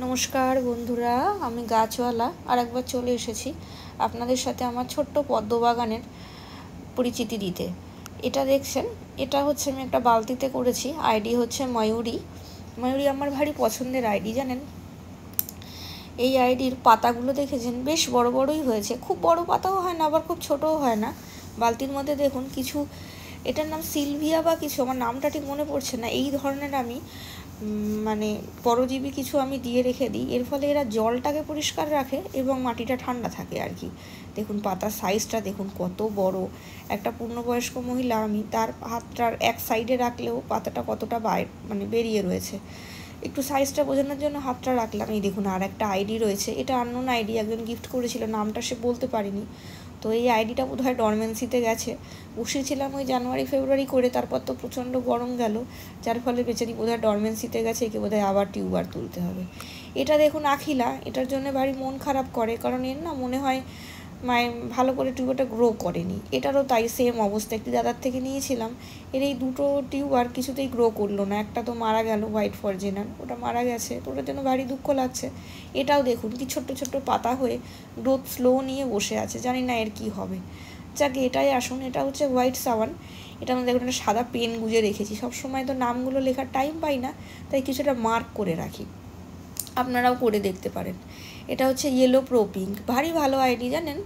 নমস্কার বন্ধুরা, আমি গাছওয়ালা আর একবার চলে এসেছি আপনাদের সাথে আমার ছোট্ট পদ্ম বাগানের পরিচিতি দিতে। এটা দেখছেন, এটা হচ্ছে আমি একটা বালতিতে করেছি। আইডি হচ্ছে ময়ূরী। ময়ূরী আমার ভারী পছন্দের আইডি, জানেন। এই আইডির পাতাগুলো দেখেছেন বেশ বড় বড়ই হয়েছে, খুব বড় পাতাও হয় না আবার খুব ছোটও হয় না। বালতির মধ্যে দেখুন কিছু, এটার নাম সিলভিয়া বা কিছু, আমার নামটা ঠিক মনে পড়ছে না, এই ধরনের আমি মানে পরজীবী কিছু আমি দিয়ে রেখে দিই। এর ফলে এরা জলটাকে পরিষ্কার রাখে এবং মাটিটা ঠান্ডা থাকে আর কি। দেখুন পাতার সাইজটা দেখুন কত বড়। একটা পূর্ণবয়স্ক মহিলা, আমি তার হাতটার এক সাইডে রাখলেও পাতাটা কতটা বেরিয়ে রয়েছে। একটু সাইজটা বোঝানোর জন্য হাতটা রাখলাম। এই দেখুন আর একটা আইডি রয়েছে, এটা আননোন আইডি, একজন গিফট করেছিল, নামটা সে বলতে পারিনি। তো এই আইডিটা বোধহয় ডরমেন্সিতে গেছে। বসেছিলাম ওই জানুয়ারি ফেব্রুয়ারি করে, তারপর তো প্রচণ্ড গরম গেল, যার ফলে বেচারি বোধহয় ডরমেন্সিতে গেছে, একে বোধহয় আবার টিউবার তুলতে হবে। এটা দেখুন আখিলা, এটার জন্য ভারী মন খারাপ করে, কারণ এর না মনে হয় ভালো করে টিউবারটা গ্রো করেনি। এটারও তাই সেম অবস্থা, একটি দাদার থেকে নিয়েছিলাম, এর এই দুটো টিউবার কিছুতেই গ্রো করলো না। একটা তো মারা গেল, হোয়াইট ফরজিনান, ওটা মারা গেছে, তো ওটার জন্য ভারী দুঃখ লাগছে। এটাও দেখুন কি ছোট্ট ছোট্ট পাতা হয়ে গ্রোথ স্লো নিয়ে বসে আছে, জানি না এর কি হবে। যাকে এটাই আসুন, এটা হচ্ছে হোয়াইট সাওয়ান। এটা আমরা দেখুন একটা সাদা পেন গুঁজে রেখেছি, সবসময় তো নামগুলো লেখার টাইম পাই না, তাই কিছুটা মার্ক করে রাখি, আপনারাও করে দেখতে পারেন। এটা হচ্ছে ইয়েলো প্রো পিঙ্ক, ভারী ভালো আইডি, জানেন।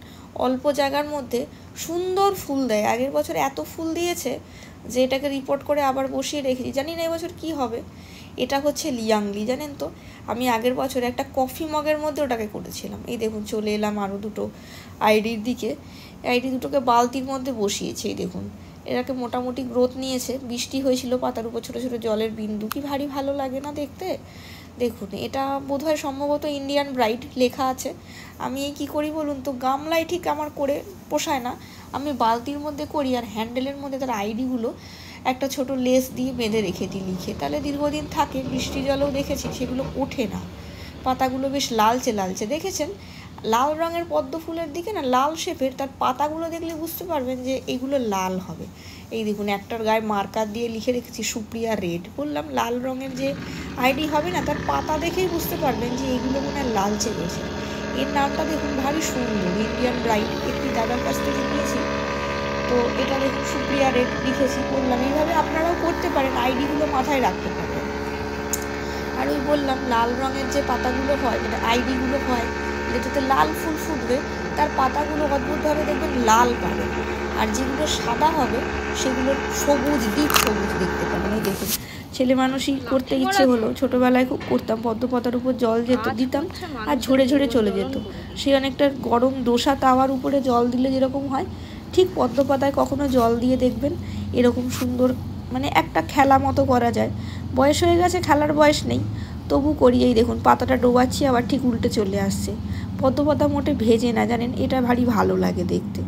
অল্প জায়গার মধ্যে সুন্দর ফুল দেয়, আগের বছর এত ফুল দিয়েছে যে এটাকে রিপোর্ট করে আবার বসিয়ে রেখেছি, জানি না এবছর কী হবে। এটা হচ্ছে লিয়াংলি, জানেন তো, আমি আগের বছর একটা কফি মগের মধ্যে ওটাকে করেছিলাম। এই দেখুন চলে এলাম আরও দুটো আইডির দিকে। আইডি দুটোকে বালতির মধ্যে বসিয়েছি, এই দেখুন এটাকে মোটামুটি গ্রোথ নিয়েছে। বৃষ্টি হয়েছিল, পাতার উপর ছোটো ছোটো জলের বিন্দু, কি ভারী ভালো লাগে না দেখতে। দেখুন এটা বোধহয় সম্ভবত ইন্ডিয়ান ব্রাইড লেখা আছে। আমি কি করি বলুন তো, গামলায় ঠিক আমার করে পোষায় না, আমি বালতির মধ্যে করি, আর হ্যান্ডেলের মধ্যে তার আইডিগুলো একটা ছোট লেস দিয়ে বেঁধে রেখে দিই লিখে, তাহলে দীর্ঘদিন থাকে। বৃষ্টি জলেও দেখেছি সেগুলো ওঠে না, পাতাগুলো বেশ লালচে লালচে। দেখেছেন লাল রঙের পদ্ম ফুলের দিকে না, লাল শেপের, তার পাতাগুলো দেখলে বুঝতে পারবেন যে এগুলো লাল হবে। এই দেখুন একটার গায়ে মার্কার দিয়ে লিখে রেখেছি সুপ্রিয়া রেড, বললাম লাল রঙের যে আইডি হবে না, তার পাতা দেখেই বুঝতে পারবেন যে এগুলো মনে হয় লালচে গেছে। এর নামটা দেখুন ভারী সুন্দর, ইন্ডিয়ান ব্রাইড, একটি দাদার কাছ থেকে নিয়েছি। তো এটা দেখুন সুপ্রিয়া রেড লিখেছি, বললাম এইভাবে আপনারাও করতে পারেন, আইডিগুলো মাথায় রাখতে পারেন। আর ওই বললাম লাল রঙের যে পাতাগুলো হয়, মানে আইডিগুলো হয়, যেটাতে লাল ফুল ফুটবে, তার পাতাগুলো অদ্ভুতভাবে দেখবেন লাল পাবেন, আর যেগুলো সাদা হবে সেগুলো সবুজ, ডিপ সবুজ দেখতে পাবেন। এই দেখুন ছেলে মানুষই করতে ইচ্ছে হলো, ছোটোবেলায় খুব করতাম, পদ্ম পাতার উপর জল দিতাম আর ঝরে ঝরে চলে যেত। সে অনেকটা গরম দোসা তাওয়ার উপরে জল দিলে যেরকম হয়, ঠিক পদ্ম পাতায় কখনো জল দিয়ে দেখবেন, এরকম সুন্দর মানে একটা খেলা মতো করা যায়। বয়স হয়ে গেছে, খেলার বয়স নেই, তবু করি। এই দেখুন পাতাটা ডোবাচ্ছি, আবার ঠিক উল্টে চলে আসছে। পদ্ম পাতা মোটে ভেজে না, জানেন, এটা ভারী ভালো লাগে দেখতে।